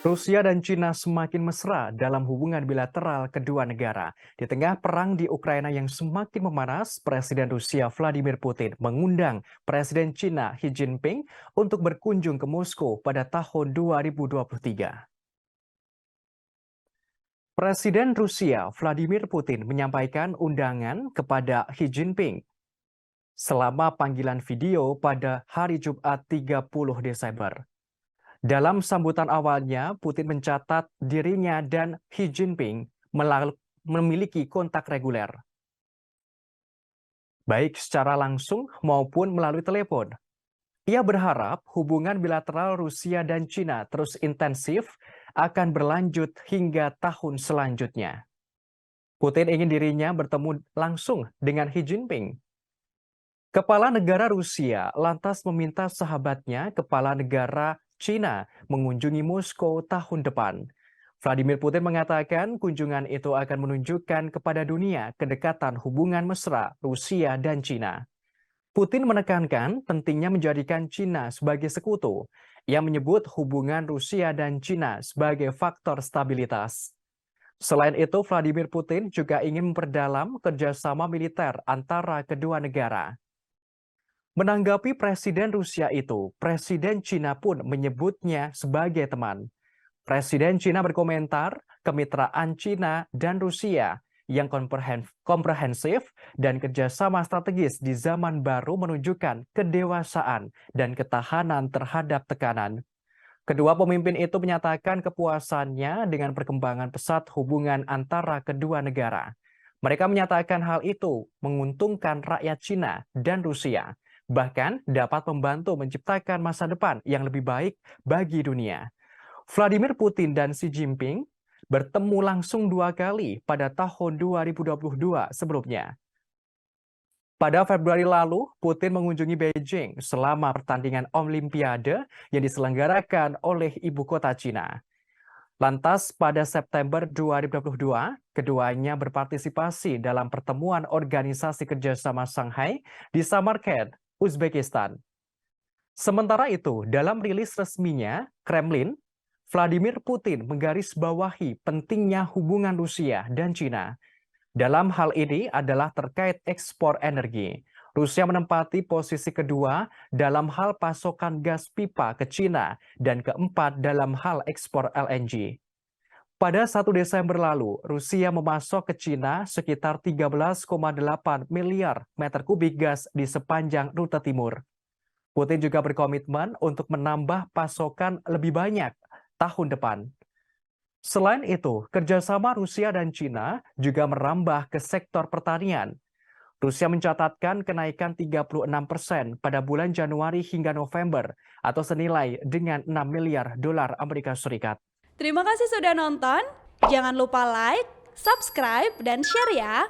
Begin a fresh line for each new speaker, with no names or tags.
Rusia dan Cina semakin mesra dalam hubungan bilateral kedua negara. Di tengah perang di Ukraina yang semakin memanas, Presiden Rusia Vladimir Putin mengundang Presiden Cina Xi Jinping untuk berkunjung ke Moskow pada tahun 2023. Presiden Rusia Vladimir Putin menyampaikan undangan kepada Xi Jinping selama panggilan video pada hari Jumat 30 Desember. Dalam sambutan awalnya, Putin mencatat dirinya dan Xi Jinping memiliki kontak reguler, baik secara langsung maupun melalui telepon. Ia berharap hubungan bilateral Rusia dan Cina terus intensif akan berlanjut hingga tahun selanjutnya. Putin ingin dirinya bertemu langsung dengan Xi Jinping. Kepala negara Rusia lantas meminta sahabatnya, kepala negara Cina, mengunjungi Moskow tahun depan. Vladimir Putin mengatakan kunjungan itu akan menunjukkan kepada dunia kedekatan hubungan mesra Rusia dan Cina. Putin menekankan pentingnya menjadikan Cina sebagai sekutu. Ia menyebut hubungan Rusia dan Cina sebagai faktor stabilitas. Selain itu, Vladimir Putin juga ingin memperdalam kerjasama militer antara kedua negara. Menanggapi Presiden Rusia itu, Presiden Cina pun menyebutnya sebagai teman. Presiden Cina berkomentar, kemitraan Cina dan Rusia yang komprehensif dan kerjasama strategis di zaman baru menunjukkan kedewasaan dan ketahanan terhadap tekanan. Kedua pemimpin itu menyatakan kepuasannya dengan perkembangan pesat hubungan antara kedua negara. Mereka menyatakan hal itu menguntungkan rakyat Cina dan Rusia, bahkan dapat membantu menciptakan masa depan yang lebih baik bagi dunia. Vladimir Putin dan Xi Jinping bertemu langsung 2 kali pada tahun 2022 sebelumnya. Pada Februari lalu, Putin mengunjungi Beijing selama pertandingan Olimpiade yang diselenggarakan oleh ibu kota Cina. Lantas pada September 2022, keduanya berpartisipasi dalam pertemuan Organisasi Kerjasama Shanghai di Samarkand, Uzbekistan. Sementara itu, dalam rilis resminya, Kremlin, Vladimir Putin menggarisbawahi pentingnya hubungan Rusia dan Cina. Dalam hal ini adalah terkait ekspor energi. Rusia menempati posisi kedua dalam hal pasokan gas pipa ke Cina dan keempat dalam hal ekspor LNG. Pada 1 Desember lalu, Rusia memasok ke Cina sekitar 13,8 miliar meter kubik gas di sepanjang rute timur. Putin juga berkomitmen untuk menambah pasokan lebih banyak tahun depan. Selain itu, kerjasama Rusia dan Cina juga merambah ke sektor pertanian. Rusia mencatatkan kenaikan 36% pada bulan Januari hingga November atau senilai dengan 6 miliar dolar Amerika Serikat.
Terima kasih sudah nonton. Jangan lupa like, subscribe, dan share ya.